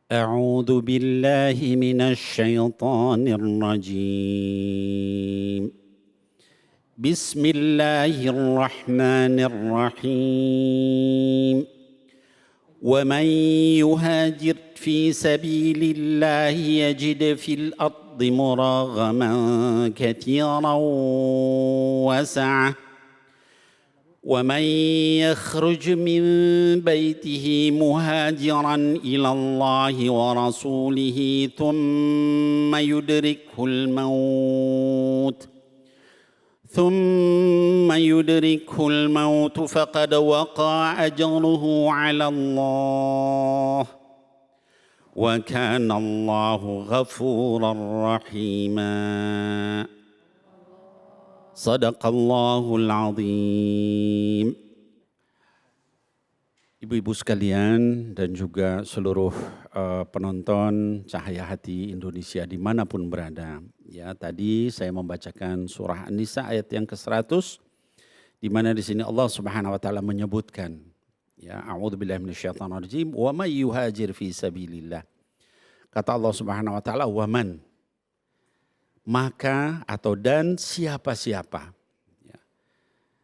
أعوذ بالله من الشيطان الرجيم. بسم الله الرحمن الرحيم. ومن يهاجر في سبيل الله يجد في الأرض مراغما كثيرا وسعة ومن يخرج من بيته مهاجرا إلى الله ورسوله ثم يدركه الموت فقد وقع أجره على الله وكان الله غفورا رحيما. Sadaqallahul azim. Ibu-ibu sekalian dan juga seluruh penonton Cahaya Hati Indonesia dimanapun berada. Ya, tadi saya membacakan surah An-Nisa ayat yang ke-100, di mana di sini Allah Subhanahu wa taala menyebutkan, ya, a'udzubillahi minasyaitonirrajim, wa may yuhajir fi sabilillah. Kata Allah Subhanahu wa taala, wa man, maka atau dan siapa-siapa.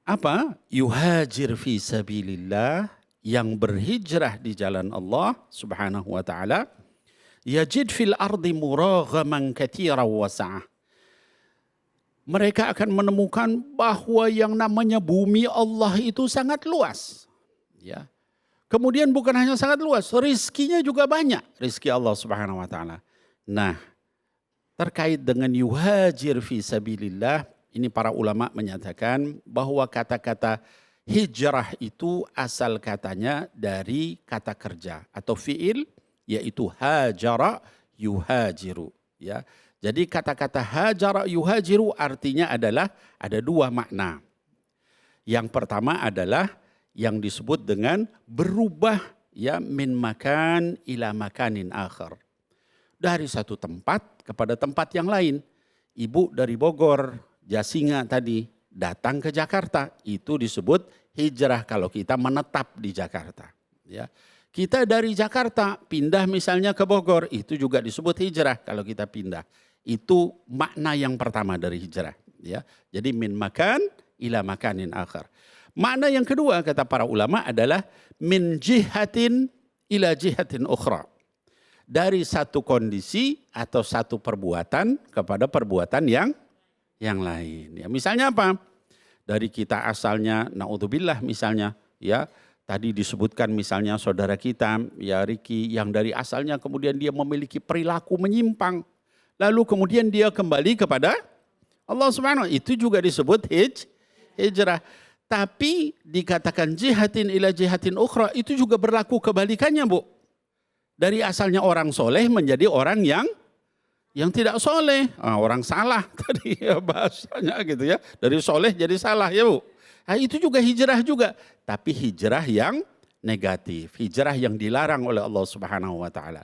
Apa? Yuhajir fi sabilillah, yang berhijrah di jalan Allah Subhanahu wa taala. Yajid fil ardi muraghaman katsiran wasa'ah. Mereka akan menemukan bahwa yang namanya bumi Allah itu sangat luas. Ya. Kemudian bukan hanya sangat luas, rizkinya juga banyak, rizki Allah Subhanahu wa taala. Nah, terkait dengan yuhajir fi sabilillah, ini para ulama menyatakan bahwa kata-kata hijrah itu asal katanya dari kata kerja atau fiil, yaitu hajara yuhajiru. Ya. Jadi kata-kata hajara yuhajiru artinya adalah ada dua makna. Yang pertama adalah yang disebut dengan berubah, ya, min makan ila makanin akhar. Dari satu tempat kepada tempat yang lain. Ibu dari Bogor, Jasinga tadi datang ke Jakarta, itu disebut hijrah kalau kita menetap di Jakarta. Ya. Kita dari Jakarta pindah misalnya ke Bogor, itu juga disebut hijrah kalau kita pindah. Itu makna yang pertama dari hijrah. Ya. Jadi min makan ila makanin akhar. Makna yang kedua kata para ulama adalah min jihatin ila jihatin ukhra. Dari satu kondisi atau satu perbuatan kepada perbuatan yang lain. Ya, misalnya apa? Dari kita asalnya, naudzubillah misalnya, ya, tadi disebutkan misalnya saudara kita, ya Riki, yang dari asalnya kemudian dia memiliki perilaku menyimpang. Lalu kemudian dia kembali kepada Allah Subhanahu wa taala. Itu juga disebut hijrah. Tapi dikatakan jihatin ila jihatin ukhra, itu juga berlaku kebalikannya, Bu. Dari asalnya orang soleh menjadi orang yang tidak soleh. Orang salah tadi ya bahasanya gitu ya. Dari soleh jadi salah ya Bu. Nah, itu juga hijrah juga. Tapi hijrah yang negatif. Hijrah yang dilarang oleh Allah Subhanahu wa taala.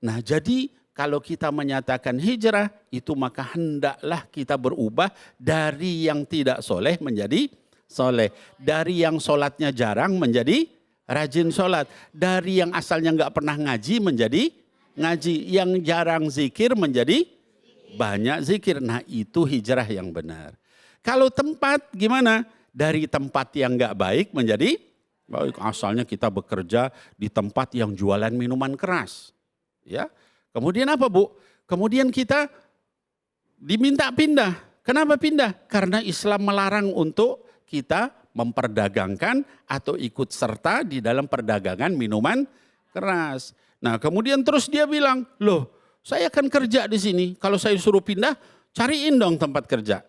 Nah, jadi kalau kita menyatakan hijrah itu maka hendaklah kita berubah dari yang tidak soleh menjadi soleh. Dari yang sholatnya jarang menjadi rajin sholat. Dari yang asalnya nggak pernah ngaji menjadi ngaji. Yang jarang zikir menjadi banyak zikir. Nah, itu hijrah yang benar. Kalau tempat gimana? Dari tempat yang nggak baik menjadi baik. Asalnya kita bekerja di tempat yang jualan minuman keras. Ya. Kemudian apa, Bu? Kemudian kita diminta pindah. Kenapa pindah? Karena Islam melarang untuk kita memperdagangkan atau ikut serta di dalam perdagangan minuman keras. Nah, kemudian terus dia bilang, loh, saya akan kerja di sini. Kalau saya suruh pindah, cariin dong tempat kerja.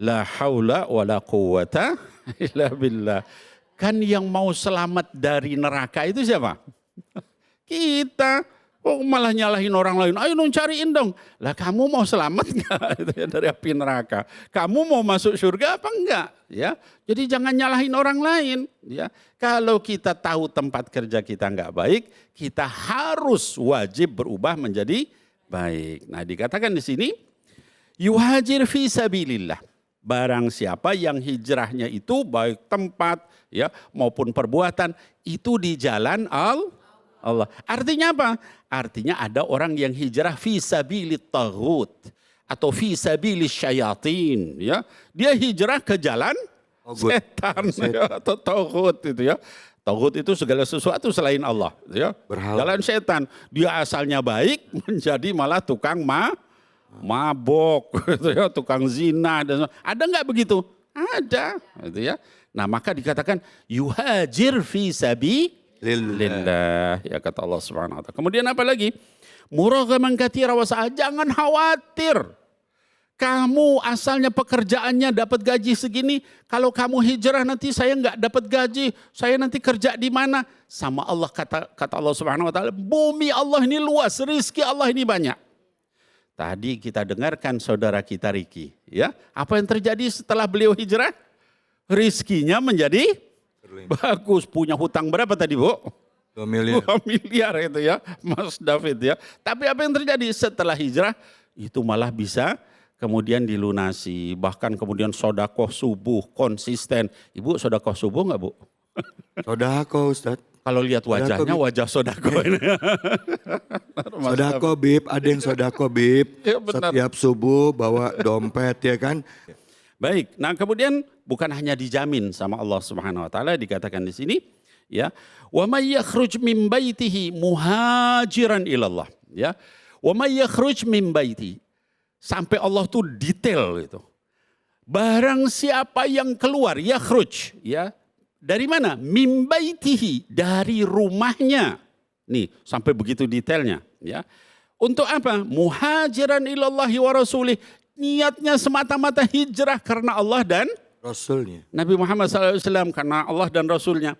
La haula wa la quwata illa billah. Kan yang mau selamat dari neraka itu siapa? Kita. Oh, malah nyalahin orang lain. Ayo dong cariin dong. Lah kamu mau selamat enggak dari api neraka? Kamu mau masuk surga apa enggak? Ya. Jadi jangan nyalahin orang lain, ya. Kalau kita tahu tempat kerja kita enggak baik, kita harus wajib berubah menjadi baik. Nah, dikatakan di sini yuhajir fi sabilillah. Barang siapa yang hijrahnya itu baik tempat, ya, maupun perbuatan itu di jalan Allah. Artinya apa? Artinya ada orang yang hijrah fi sabilit taghut atau fi sabilis syayatin, ya. Dia hijrah ke jalan setan ya, atau taghut itu ya. Taghut itu segala sesuatu selain Allah, ya. Jalan setan. Dia asalnya baik menjadi malah tukang mabok gitu ya, tukang zina dan ada nggak begitu? Ada, gitu ya. Nah, maka dikatakan yuhajir fi sabilillah, ya kata Allah Subhanahu wa taala. Kemudian apa lagi? Muraghaman katsira wa sa'a. Jangan khawatir. Kamu asalnya pekerjaannya dapat gaji segini, kalau kamu hijrah nanti saya nggak dapat gaji, saya nanti kerja di mana? Sama Allah, kata Allah Subhanahu wa taala, bumi Allah ini luas, rizki Allah ini banyak. Tadi kita dengarkan saudara kita Riki, ya. Apa yang terjadi setelah beliau hijrah? Rizkinya menjadi bagus. Punya hutang berapa tadi, Bu? 2 miliar. 2 miliar itu ya, Mas David ya. Tapi apa yang terjadi setelah hijrah? Itu malah bisa kemudian dilunasi. Bahkan kemudian sodakoh subuh konsisten. Ibu sodakoh subuh nggak, Bu? Sodakoh, Ustadz. Kalau lihat wajahnya, wajah sodakoh ini. Sodakoh Bib, ada yang sodakoh Bib. Ya, benar. Setiap subuh bawa dompet ya kan. Baik, nah kemudian bukan hanya dijamin sama Allah Subhanahu wa taala, dikatakan di sini ya, wa may yakhruj min baitihi muhajiran ilallah, ya. Wa may yakhruj min baiti. Sampai Allah tuh detail itu. Barang siapa yang keluar yakhruj, ya. Dari mana? Min baitihi, dari rumahnya. Nih, sampai begitu detailnya, ya. Untuk apa? Muhajiran ilallahi wa rasulih. Niatnya semata-mata hijrah karena Allah dan Rasulnya. Nabi Muhammad SAW, karena Allah dan Rasulnya.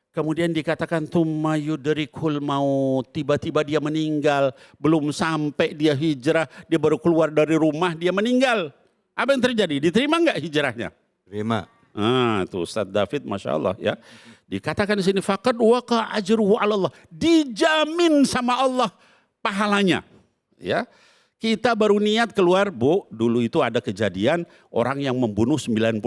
Kemudian dikatakan thumma yudrikul maut, tiba-tiba dia meninggal, belum sampai dia hijrah, dia baru keluar dari rumah dia meninggal. Apa yang terjadi? Diterima enggak hijrahnya? Terima. Ah, itu Ustaz David, Masya Allah ya. Dikatakan di sini faqad waqa ajruhu 'ala Allah. Dijamin sama Allah pahalanya. Ya. Kita baru niat keluar, Bu, dulu itu ada kejadian orang yang membunuh 99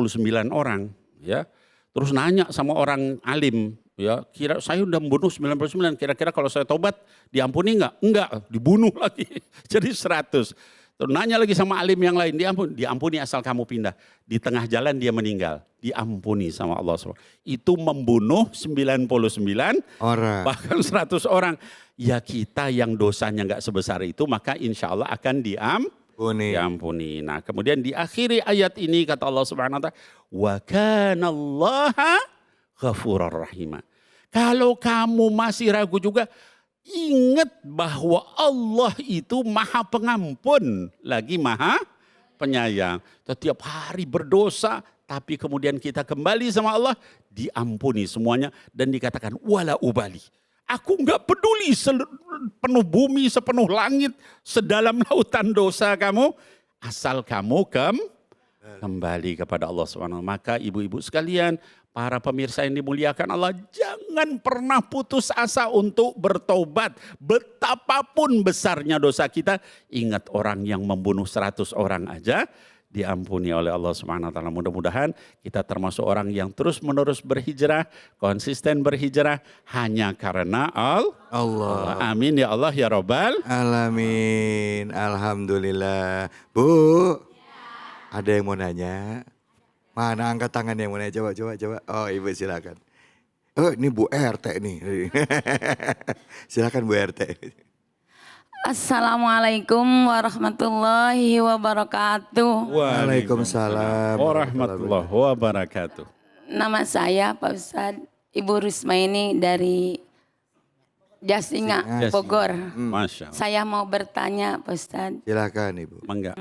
orang, ya. Terus nanya sama orang alim, ya, saya udah membunuh 99, kira-kira kalau saya tobat diampuni enggak? Enggak, dibunuh lagi. Jadi 100. Terus nanya lagi sama alim yang lain, diampuni asal kamu pindah. Di tengah jalan dia meninggal, diampuni sama Allah SWT. Itu membunuh 99 Orang. bahkan 100 orang. Ya kita yang dosanya enggak sebesar itu, maka insya Allah akan diampuni. Nah kemudian di akhiri ayat ini kata Allah Subhanahu wa ta'ala, wa kanallaha ghafurur rahima. Kalau kamu masih ragu juga, ingat bahwa Allah itu maha pengampun, lagi maha penyayang. Setiap hari berdosa, tapi kemudian kita kembali sama Allah, diampuni semuanya. Dan dikatakan, wala ubali. Aku enggak peduli sepenuh bumi, sepenuh langit, sedalam lautan dosa kamu. Asal kamu kembali kepada Allah SWT. Maka ibu-ibu sekalian, para pemirsa yang dimuliakan Allah, jangan pernah putus asa untuk bertobat. Betapapun besarnya dosa kita, ingat orang yang membunuh 100 orang aja diampuni oleh Allah Subhanahu wa taala. Mudah-mudahan kita termasuk orang yang terus-menerus berhijrah, konsisten berhijrah hanya karena Allah. Amin ya Allah ya Rabbal Alamin. Alhamdulillah. Bu, ada yang mau nanya? Mana angkat tangan yang mau nanya? Coba. Oh, Ibu silakan. Oh, ini Bu RT nih. Silakan Bu RT. Assalamualaikum warahmatullahi wabarakatuh. Waalaikumsalam warahmatullahi wabarakatuh. Nama saya Pak Ustadz Ibu Rusmaini dari Jasinga, Bogor. Masya Allah. Saya mau bertanya Pak Ustadz. Silakan Ibu. Mangga.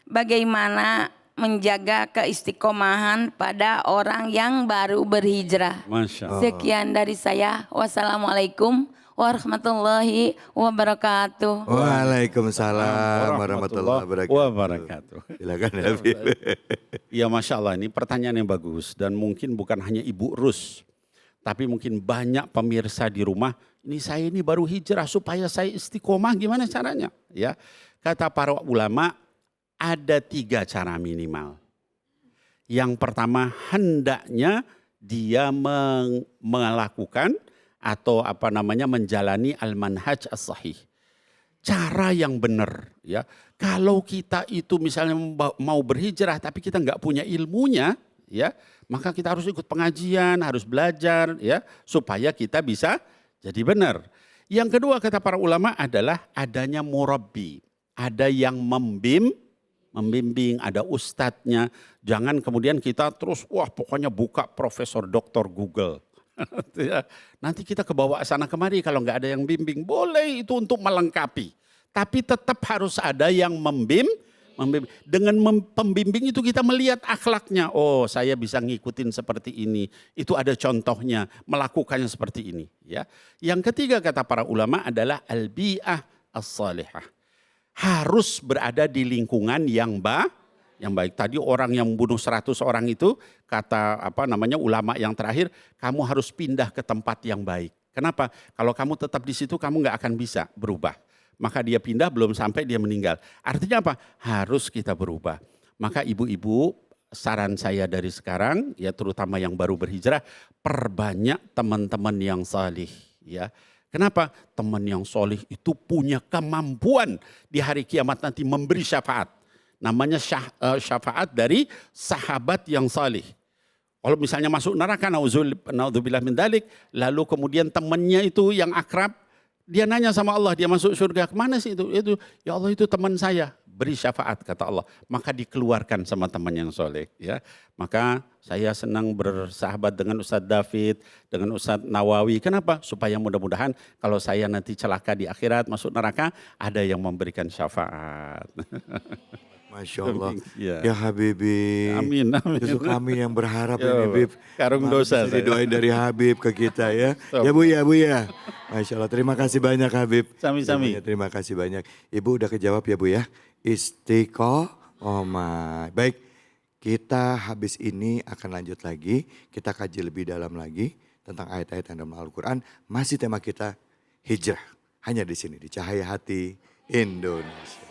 Bagaimana menjaga keistiqomahan pada orang yang baru berhijrah? Masya Allah. Sekian dari saya. Wassalamualaikum warahmatullahi wabarakatuh. Waalaikumsalam warahmatullahi wabarakatuh. Silakan Habib. Ya Masya Allah, ini pertanyaan yang bagus. Dan mungkin bukan hanya Ibu Rus, tapi mungkin banyak pemirsa di rumah. Saya ini baru hijrah, supaya saya istiqomah gimana caranya? Ya, kata para ulama ada 3 cara minimal. Yang pertama, hendaknya dia melakukan atau apa namanya menjalani al-manhaj as-sahih. Cara yang benar ya. Kalau kita itu misalnya mau berhijrah tapi kita nggak punya ilmunya ya, maka kita harus ikut pengajian, harus belajar ya supaya kita bisa jadi benar. Yang kedua kata para ulama adalah adanya murabbi, ada yang membimbing, ada ustadznya. Jangan kemudian kita terus wah pokoknya buka profesor doktor Google. Nanti kita kebawa sana kemari kalau nggak ada yang bimbing. Boleh itu untuk melengkapi. Tapi tetap harus ada yang membimbing. Dengan pembimbing itu kita melihat akhlaknya. Oh saya bisa ngikutin seperti ini. Itu ada contohnya melakukannya seperti ini. Ya. Yang ketiga kata para ulama adalah al-bi'ah as-salihah. Harus berada di lingkungan yang baik. Tadi orang yang membunuh 100 orang itu kata ulama yang terakhir, kamu harus pindah ke tempat yang baik. Kenapa? Kalau kamu tetap di situ kamu nggak akan bisa berubah. Maka dia pindah belum sampai dia meninggal. Artinya apa? Harus kita berubah. Maka ibu-ibu saran saya dari sekarang ya terutama yang baru berhijrah, perbanyak teman-teman yang salih ya. Kenapa? Teman yang solih itu punya kemampuan di hari kiamat nanti memberi syafaat. Namanya syafaat dari sahabat yang salih. Kalau misalnya masuk neraka, naudzubillah min dzalik, lalu kemudian temannya itu yang akrab, dia nanya sama Allah, dia masuk surga, kemana sih itu? Ya Allah itu teman saya, beri syafaat kata Allah. Maka dikeluarkan sama teman yang soleh. Ya. Maka saya senang bersahabat dengan Ustadz David, dengan Ustadz Nawawi. Kenapa? Supaya mudah-mudahan kalau saya nanti celaka di akhirat, masuk neraka, ada yang memberikan syafaat. Masya Allah. Ya. Ya Habibi. Amin. Justru kami yang berharap Ya, ini Habib. karung dosa Bisa saya. didoain dari Habib ke kita ya. So. Ya Bu ya. Masya Allah. Terima kasih banyak Habib. Sami-sami. Terima kasih banyak. Ibu udah kejawab ya Bu ya. Istiqomah. Baik. Kita habis ini akan lanjut lagi. Kita kaji lebih dalam lagi tentang ayat-ayat yang dalam Al-Quran. Masih tema kita hijrah. Hanya di sini di Cahaya Hati Indonesia.